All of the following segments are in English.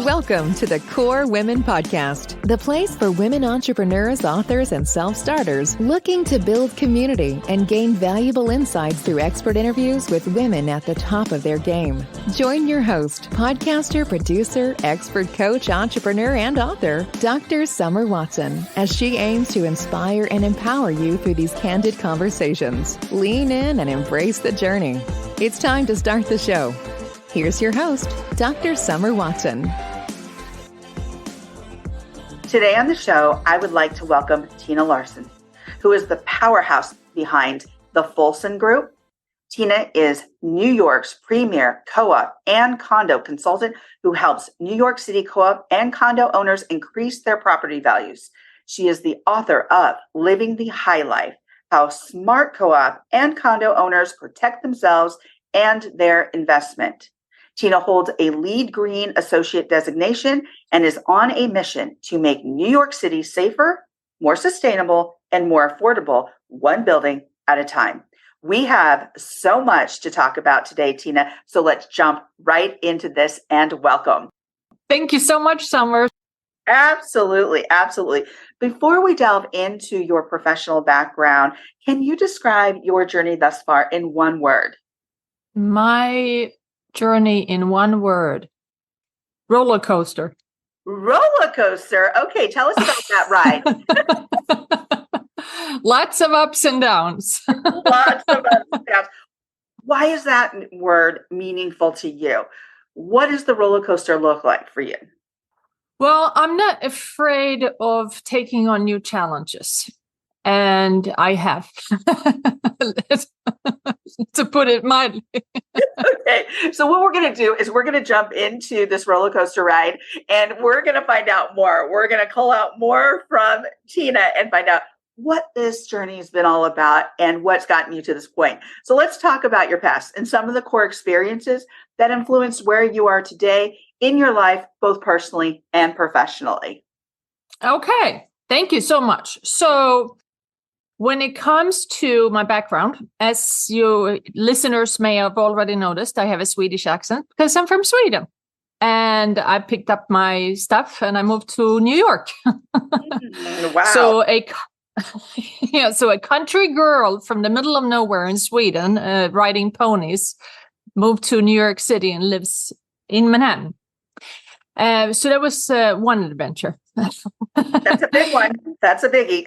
Welcome to the Core Women Podcast, the place for women entrepreneurs, authors, and self-starters looking to build community and gain valuable insights through expert interviews with women at the top of their game. Join your host, podcaster, producer, expert coach, entrepreneur, and author, Dr. Summer Watson, as she aims to inspire and empower you through these candid conversations. Lean in and embrace the journey. It's time to start the show. Here's your host, Dr. Summer Watson. Today on the show, I would like to welcome Tina Larsson, who is the powerhouse behind the Folson Group. Tina is New York's premier co-op and condo consultant who helps New York City co-op and condo owners increase their property values. She is the author of Living the High Life, How Smart Co-op and Condo Owners Protect Themselves and Their Investment. Tina holds a LEED Green Associate designation and is on a mission to make New York City safer, more sustainable, and more affordable, one building at a time. We have so much to talk about today, Tina, so let's jump right into this and welcome. Thank you so much, Summer. Absolutely, absolutely. Before we delve into your professional background, can you describe your journey thus far in one word? My journey in one word: roller coaster. Roller coaster. Okay, tell us about that ride. Lots of ups and downs. Lots of ups and downs. Why is that word meaningful to you? What does the roller coaster look like for you? Well, I'm not afraid of taking on new challenges. And I have, to put it mildly. Okay, so what we're going to do is we're going to jump into this roller coaster ride and we're going to find out more. We're going to call out more from Tina and find out what this journey has been all about and what's gotten you to this point. So let's talk about your past and some of the core experiences that influenced where you are today in your life, both personally and professionally. Okay, thank you so much. So when it comes to my background, as you listeners may have already noticed, I have a Swedish accent because I'm from Sweden. And I picked up my stuff and I moved to New York. Wow. So a country girl from the middle of nowhere in Sweden, riding ponies, moved to New York City and lives in Manhattan. So that was one adventure. That's a big one. That's a biggie.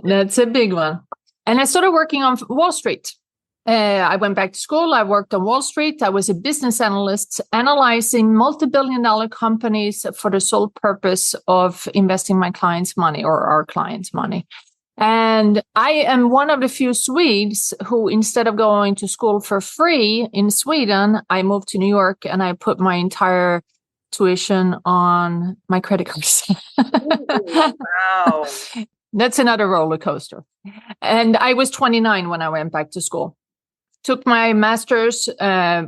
That's a big one. And I started working on Wall Street. I went back to school. I worked on Wall Street. I was a business analyst analyzing multi-billion-dollar companies for the sole purpose of investing my clients' money or our clients' money. And I am one of the few Swedes who, instead of going to school for free in Sweden, I moved to New York and I put my entire tuition on my credit cards. Wow. That's another roller coaster. And I was 29 when I went back to school. Took my master's,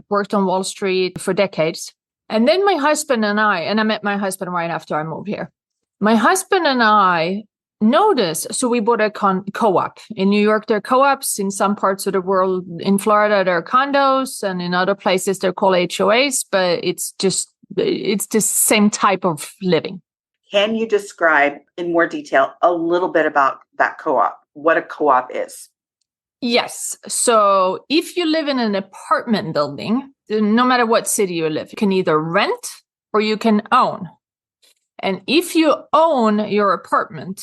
worked on Wall Street for decades. And then my husband and I met my husband right after I moved here. My husband and I noticed, so we bought a co-op. In New York, there are co-ops. In some parts of the world, in Florida, there are condos. And in other places, they're called HOAs, but it's the same type of living. Can you describe in more detail a little bit about that co-op, what a co-op is? Yes. So if you live in an apartment building, no matter what city you live, you can either rent or you can own. And if you own your apartment,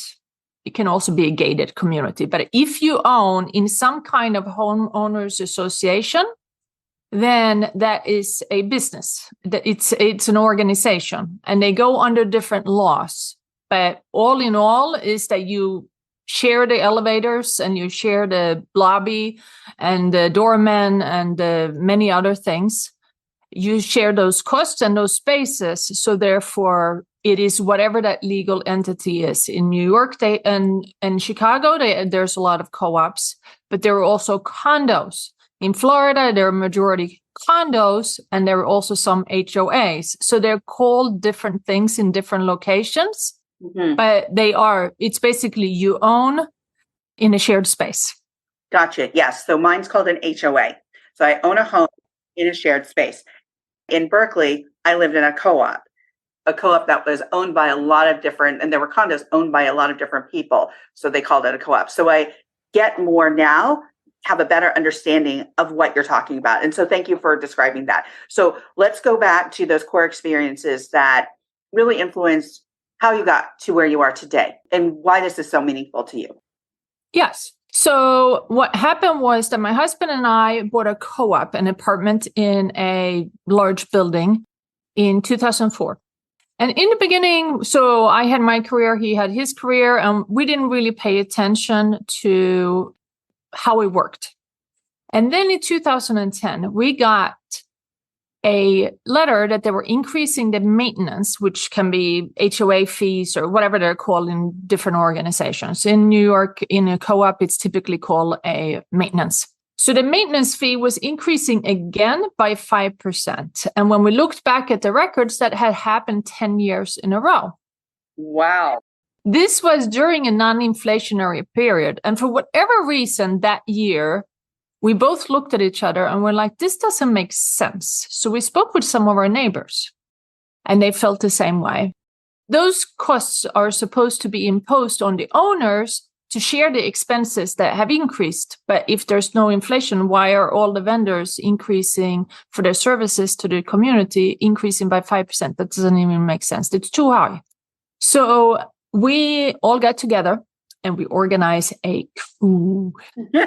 it can also be a gated community. But if you own in some kind of homeowners association, then that is a business. It's an organization and they go under different laws. But all in all is that you share the elevators and you share the lobby and the doorman and many other things. You share those costs and those spaces. So therefore, it is whatever that legal entity is. In New York and Chicago, there's a lot of co-ops, but there are also condos. In Florida, there are majority condos and there are also some HOAs. So they're called different things in different locations, but it's basically you own in a shared space. Gotcha. Yes. So mine's called an HOA. So I own a home in a shared space. In Berkeley, I lived in a co-op. a co-op that was owned by a lot of different, and there were condos owned by a lot of different people. So they called it a co-op. So I get more now, have a better understanding of what you're talking about. And so thank you for describing that. So let's go back to those core experiences that really influenced how you got to where you are today and why this is so meaningful to you. Yes. So what happened was that my husband and I bought a co-op, an apartment in a large building in 2004. And in the beginning, so I had my career, he had his career, and we didn't really pay attention to how it worked. And then in 2010, we got a letter that they were increasing the maintenance, which can be HOA fees or whatever they're called in different organizations. In New York, in a co-op, it's typically called a maintenance. So the maintenance fee was increasing again by 5%. And when we looked back at the records, that had happened 10 years in a row. Wow. This was during a non-inflationary period. And for whatever reason that year, we both looked at each other and were like, this doesn't make sense. So we spoke with some of our neighbors and they felt the same way. Those costs are supposed to be imposed on the owners to share the expenses that have increased. But if there's no inflation, why are all the vendors increasing for their services to the community, increasing by 5%? That doesn't even make sense. It's too high. So we all got together and we organized a coup. A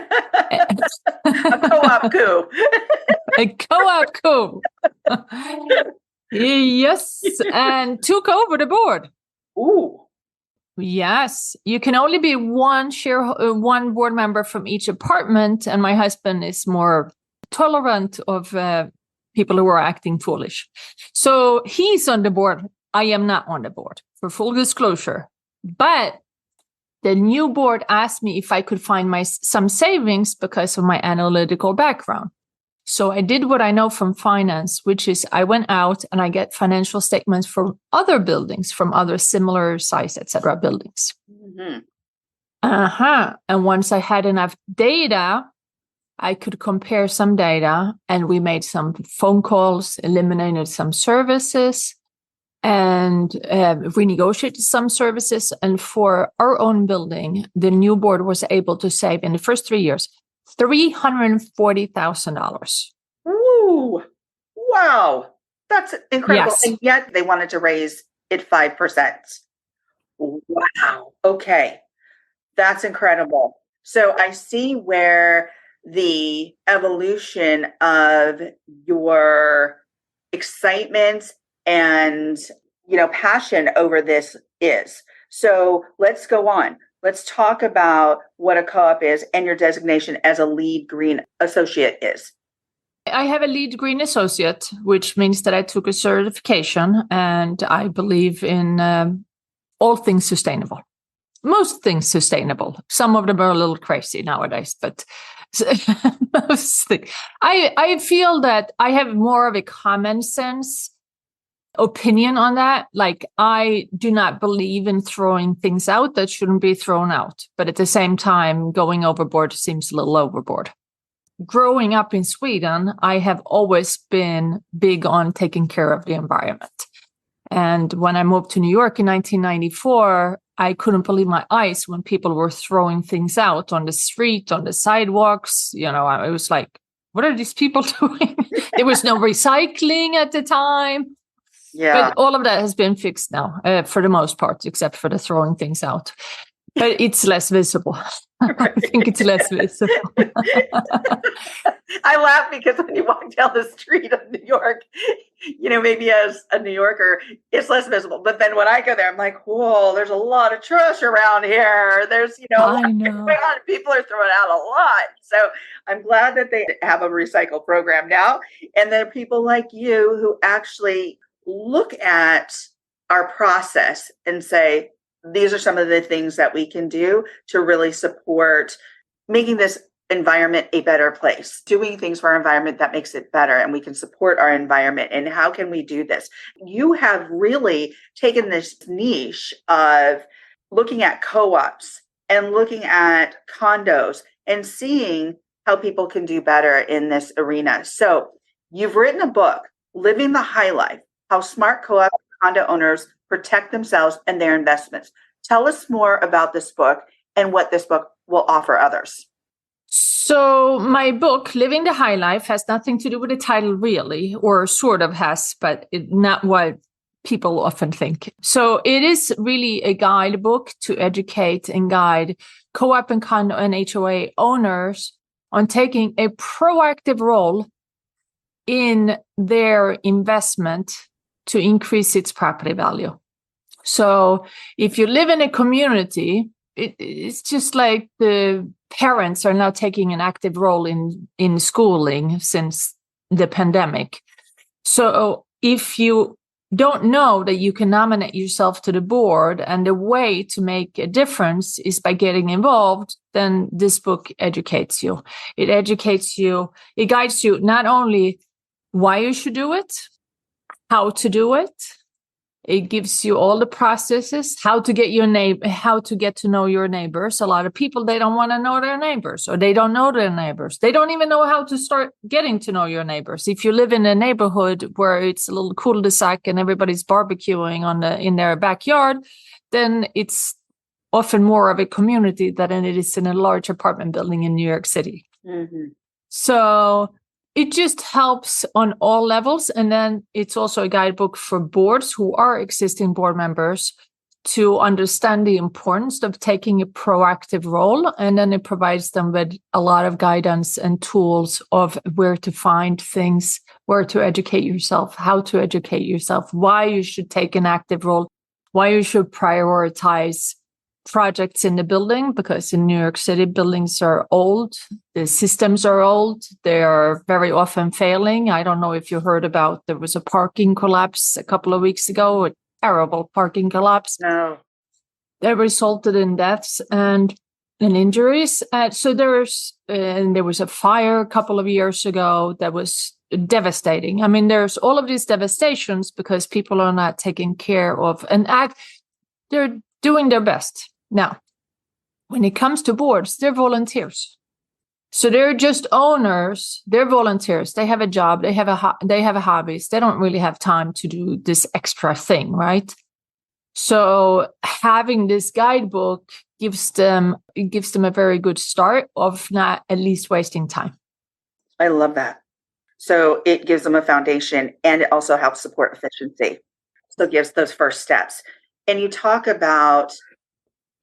co-op coup. A co-op coup. Yes, and took over the board. Ooh. Yes, you can only be one board member from each apartment, and my husband is more tolerant of people who are acting foolish. So he's on the board. I am not on the board, for full disclosure. But the new board asked me if I could find some savings because of my analytical background. So I did what I know from finance, which is I went out and I get financial statements from other buildings, from other similar size, etc. buildings. Mm-hmm. And once I had enough data, I could compare some data, and we made some phone calls, eliminated some services, and renegotiated some services. And for our own building, the new board was able to save in the first 3 years $340,000. Ooh, wow. That's incredible. Yes. And yet they wanted to raise it 5%. Wow. Okay. That's incredible. So I see where the evolution of your excitement and, passion over this is. So let's go on. Let's talk about what a co-op is and your designation as a lead green associate is. I have a lead green associate, which means that I took a certification and I believe in all things sustainable. Most things sustainable. Some of them are a little crazy nowadays, but most things. I feel that I have more of a common sense opinion on that. Like, I do not believe in throwing things out that shouldn't be thrown out. But at the same time, going overboard seems a little overboard. Growing up in Sweden, I have always been big on taking care of the environment. And when I moved to New York in 1994, I couldn't believe my eyes when people were throwing things out on the street, on the sidewalks. I was like, what are these people doing? There was no recycling at the time. Yeah. But all of that has been fixed now, for the most part, except for the throwing things out. But it's less visible. I think it's less visible. I laugh because when you walk down the street of New York, maybe as a New Yorker, it's less visible. But then when I go there, I'm like, whoa, there's a lot of trash around here. There's, a lot going on. People are throwing out a lot. So I'm glad that they have a recycle program now. And there are people like you who actually look at our process and say, these are some of the things that we can do to really support making this environment a better place, doing things for our environment that makes it better, and we can support our environment. And how can we do this? You have really taken this niche of looking at co-ops and looking at condos and seeing how people can do better in this arena. So you've written a book, Living the High Life, How Smart Co-ops and condo owners protect themselves and their investments. Tell us more about this book and what this book will offer others. So my book, Living the High Life, has nothing to do with the title really, or sort of has, but not what people often think. So it is really a guidebook to educate and guide co-op and condo and HOA owners on taking a proactive role in their investment to increase its property value. So if you live in a community, it's just like the parents are now taking an active role in schooling since the pandemic. So if you don't know that you can nominate yourself to the board and the way to make a difference is by getting involved, then this book educates you. It educates you. It guides you not only why you should do it, how to do it. It gives you all the processes, how to get to know your neighbors. A lot of people, they don't want to know their neighbors, or they don't know their neighbors. They don't even know how to start getting to know your neighbors. If you live in a neighborhood where it's a little cul-de-sac and everybody's barbecuing in their backyard, then it's often more of a community than it is in a large apartment building in New York City. Mm-hmm. So it just helps on all levels. And then it's also a guidebook for boards who are existing board members to understand the importance of taking a proactive role. And then it provides them with a lot of guidance and tools of where to find things, where to educate yourself, how to educate yourself, why you should take an active role, why you should prioritize projects in the building, because in New York City, buildings are old, the systems are old, they are very often failing. I don't know if you heard about, there was a parking collapse a couple of weeks ago, a terrible parking collapse. No. That resulted in deaths and injuries. So there was a fire a couple of years ago that was devastating. I mean, there's all of these devastations because people are not taking care of they're doing their best. Now, when it comes to boards, they're volunteers. So they're just owners, they're volunteers. They have a job, they have hobbies. They don't really have time to do this extra thing, right? So having this guidebook gives them a very good start of not at least wasting time. I love that. So it gives them a foundation, and it also helps support efficiency. So it gives those first steps. And you talk about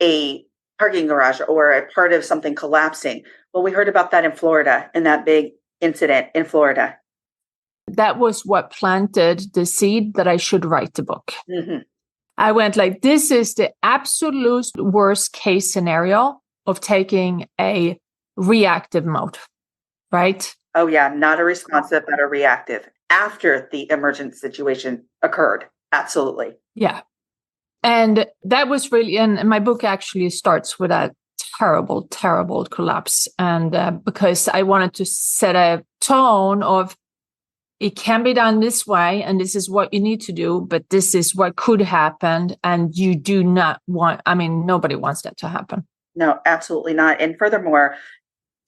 a parking garage or a part of something collapsing. Well, we heard about that in Florida, in that big incident in Florida. That was what planted the seed that I should write the book. Mm-hmm. I went like, this is the absolute worst case scenario of taking a reactive mode, right? Oh yeah, not a responsive, but a reactive after the emergent situation occurred. Absolutely. Yeah. And that was really, and my book actually starts with a terrible, terrible collapse. And because I wanted to set a tone of, it can be done this way, and this is what you need to do, but this is what could happen. And you do not nobody wants that to happen. No, absolutely not. And furthermore,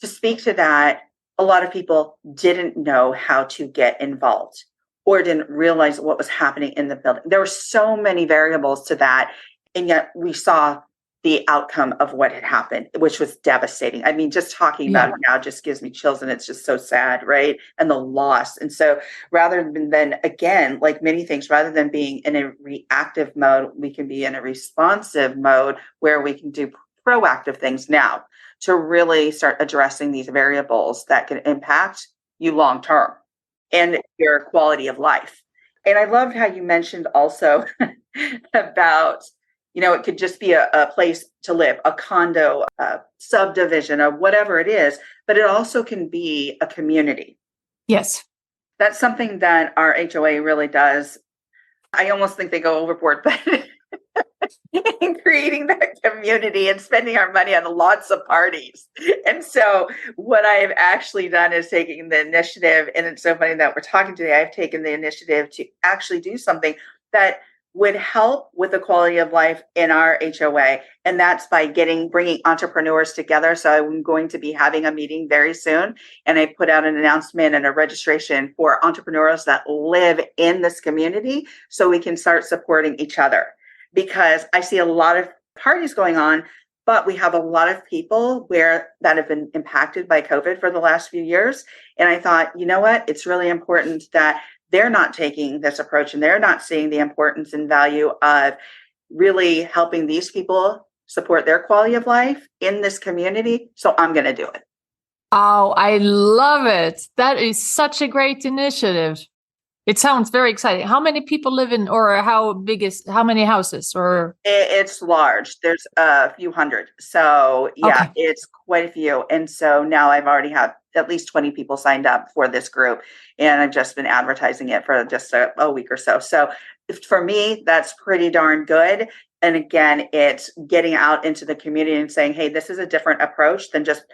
to speak to that, a lot of people didn't know how to get involved or didn't realize what was happening in the building. There were so many variables to that. And yet we saw the outcome of what had happened, which was devastating. I mean, just talking about it now just gives me chills, and it's just so sad, right? And the loss. And so rather than, again, like many things, rather than being in a reactive mode, we can be in a responsive mode where we can do proactive things now to really start addressing these variables that can impact you long term and your quality of life. And I loved how you mentioned also about, it could just be a place to live, a condo, a subdivision, or whatever it is, but it also can be a community. Yes. That's something that our HOA really does. I almost think they go overboard, but in creating that community and spending our money on lots of parties. And so what I have actually done is taking the initiative, and it's so funny that we're talking today, I've taken the initiative to actually do something that would help with the quality of life in our HOA. And that's by bringing entrepreneurs together. So I'm going to be having a meeting very soon. And I put out an announcement and a registration for entrepreneurs that live in this community so we can start supporting each other. Because I see a lot of parties going on, but we have a lot of people that have been impacted by COVID for the last few years. And I thought, you know what? It's really important that they're not taking this approach and they're not seeing the importance and value of really helping these people support their quality of life in this community. So I'm going to do it. Oh, I love it. That is such a great initiative. It sounds very exciting. How many people live in, or how many houses? Or it's large. There's a few hundred. So yeah, okay. It's quite a few. And so now I've already had at least 20 people signed up for this group. And I've just been advertising it for just a week or so. So for me, that's pretty darn good. And again, it's getting out into the community and saying, hey, this is a different approach than just,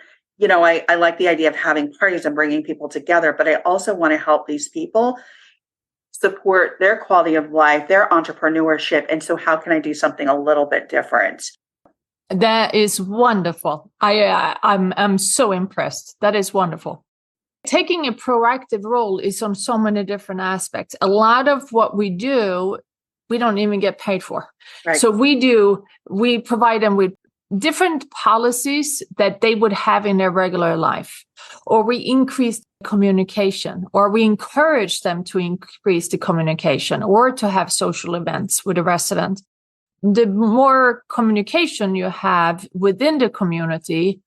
I like the idea of having parties and bringing people together, but I also want to help these people support their quality of life, their entrepreneurship. And so how can I do something a little bit different? That is wonderful. I'm so impressed. That is wonderful. Taking a proactive role is on so many different aspects. A lot of what we do, we don't even get paid for. Right. So we provide them with different policies that they would have in their regular life, or we increase communication, or we encourage them to increase the communication or to have social events with the resident. The more communication you have within the community,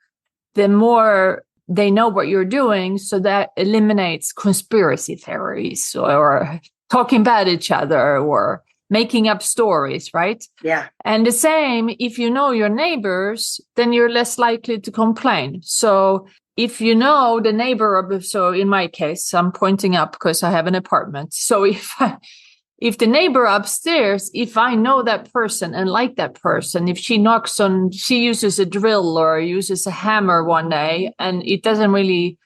the more they know what you're doing. So that eliminates conspiracy theories or talking about each other or making up stories, right? Yeah. And the same, if you know your neighbors, then you're less likely to complain. So if you know the neighbor, so in my case, I'm pointing up because I have an apartment. So if the neighbor upstairs, if I know that person and like that person, if she uses a drill or uses a hammer one day and it doesn't really,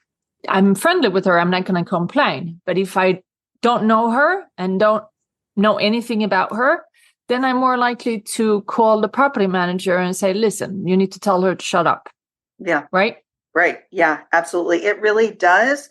I'm friendly with her, I'm not going to complain. But if I don't know her and don't know anything about her, then I'm more likely to call the property manager and say, listen, you need to tell her to shut up. Yeah. Right? Right. Yeah, absolutely. It really does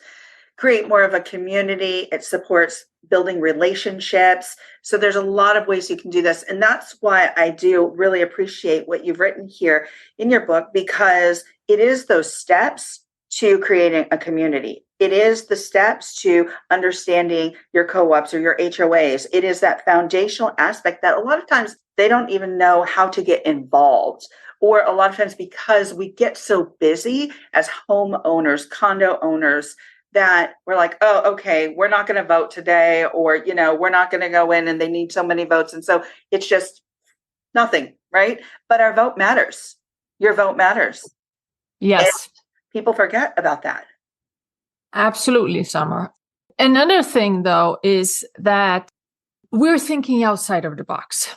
create more of a community. It supports building relationships. So there's a lot of ways you can do this. And that's why I do really appreciate what you've written here in your book, because it is those steps to creating a community. It is the steps to understanding your co-ops or your HOAs. It is that foundational aspect that a lot of times they don't even know how to get involved. Or a lot of times because we get so busy as homeowners, condo owners, that we're like, oh, okay, we're not going to vote today, or, we're not going to go in and they need so many votes. And so it's just nothing, right? But our vote matters. Your vote matters. Yes. And people forget about that. Absolutely, Summer. Another thing, though, is that we're thinking outside of the box.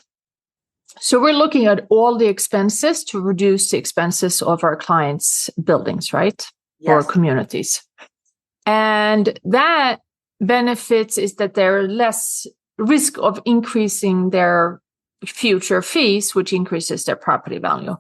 So we're looking at all the expenses to reduce the expenses of our clients' buildings, right? Yes. Or communities. And that benefits is that there are less risk of increasing their future fees, which increases their property value.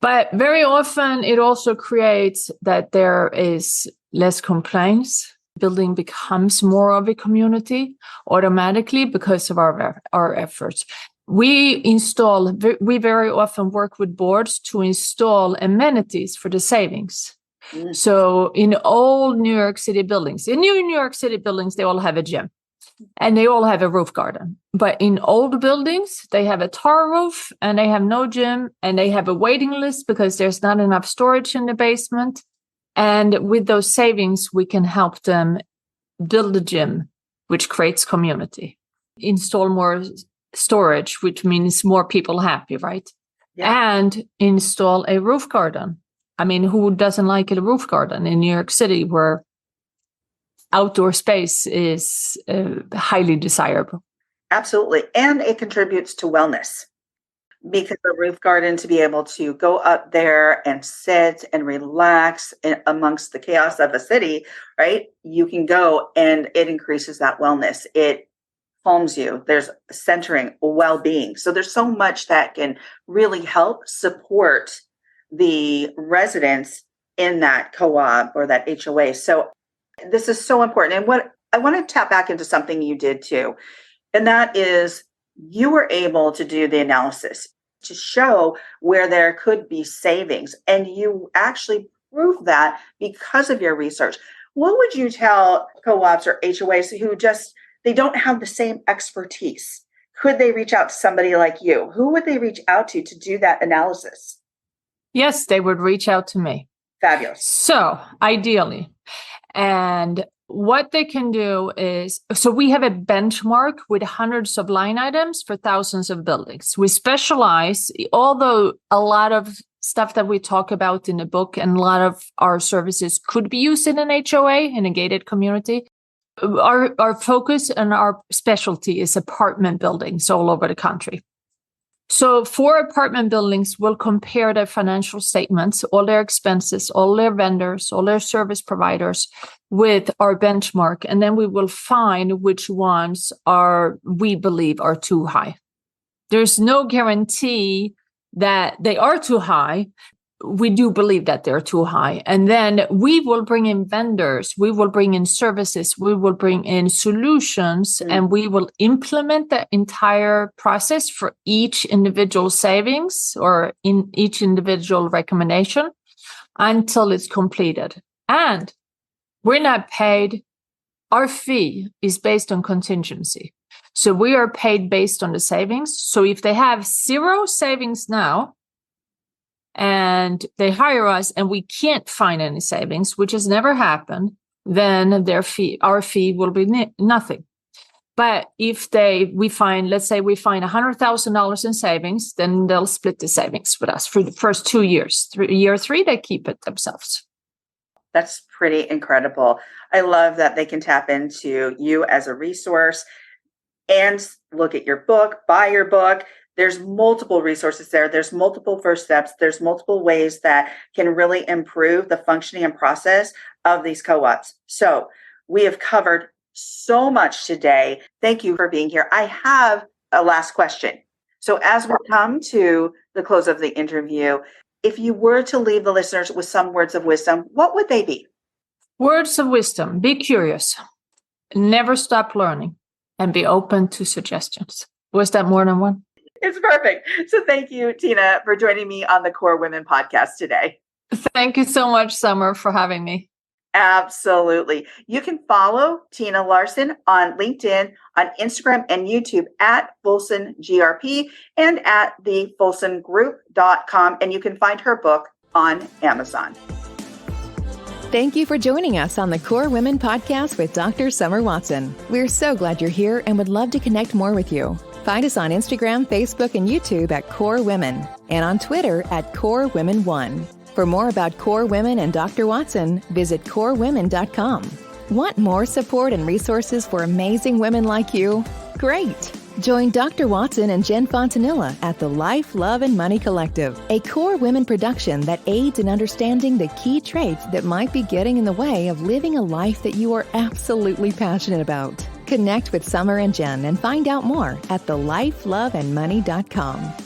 But very often it also creates that there is less complaints. Building becomes more of a community automatically because of our efforts. We very often work with boards to install amenities for the savings. Mm. So in old New York City buildings, in New York City buildings, they all have a gym and they all have a roof garden. But in old buildings, they have a tar roof and they have no gym and they have a waiting list because there's not enough storage in the basement. And with those savings, we can help them build a gym, which creates community, install more storage, which means more people happy, right? Yeah. And install a roof garden. I mean, who doesn't like a roof garden in New York City where outdoor space is highly desirable? Absolutely. And it contributes to wellness, because a roof garden, to be able to go up there and sit and relax amongst the chaos of a city, right? You can go and it increases that wellness. It calms you. There's centering, well-being. So there's so much that can really help support the residents in that co-op or that HOA. So this is so important. And what I want to tap back into something you did too, and that is you were able to do the analysis to show where there could be savings. And you actually proved that because of your research. What would you tell co-ops or HOAs who they don't have the same expertise? Could they reach out to somebody like you? Who would they reach out to do that analysis? Yes, they would reach out to me. Fabulous. So ideally, and what they can do is, so we have a benchmark with hundreds of line items for thousands of buildings. We specialize, although a lot of stuff that we talk about in the book and a lot of our services could be used in an HOA, in a gated community. Our focus and our specialty is apartment buildings all over the country. So for apartment buildings, we'll compare their financial statements, all their expenses, all their vendors, all their service providers with our benchmark. And then we will find which ones we believe are too high. There's no guarantee that they are too high. We do believe that they're too high. And then we will bring in vendors, we will bring in services, we will bring in solutions, and we will implement the entire process for each individual savings or in each individual recommendation until it's completed. And we're not paid. Our fee is based on contingency. So we are paid based on the savings. So if they have zero savings now, and they hire us and we can't find any savings, which has never happened, then our fee will be nothing. But if we find $100,000 in savings, then they'll split the savings with us for the first 2 years. Year 3, they keep it themselves. That's pretty incredible. I love that they can tap into you as a resource and look at your book, buy your book. There's multiple resources there. There's multiple first steps. There's multiple ways that can really improve the functioning and process of these co-ops. So we have covered so much today. Thank you for being here. I have a last question. So as we come to the close of the interview, if you were to leave the listeners with some words of wisdom, what would they be? Words of wisdom. Be curious. Never stop learning. And be open to suggestions. Was that more than one? It's perfect. So thank you, Tina, for joining me on the Core Women podcast today. Thank you so much, Summer, for having me. Absolutely. You can follow Tina Larsson on LinkedIn, on Instagram and YouTube at FolsonGRP and at the folsongrp.com. And you can find her book on Amazon. Thank you for joining us on the Core Women podcast with Dr. Summer Watson. We're so glad you're here and would love to connect more with you. Find us on Instagram, Facebook, and YouTube at Core Women and on Twitter at Core Women 1. For more about Core Women and Dr. Watson, visit corewomen.com. Want more support and resources for amazing women like you? Great! Join Dr. Watson and Jen Fontanilla at the Life, Love, and Money Collective, a Core Women production that aids in understanding the key traits that might be getting in the way of living a life that you are absolutely passionate about. Connect with Summer and Jen and find out more at thelifeloveandmoney.com.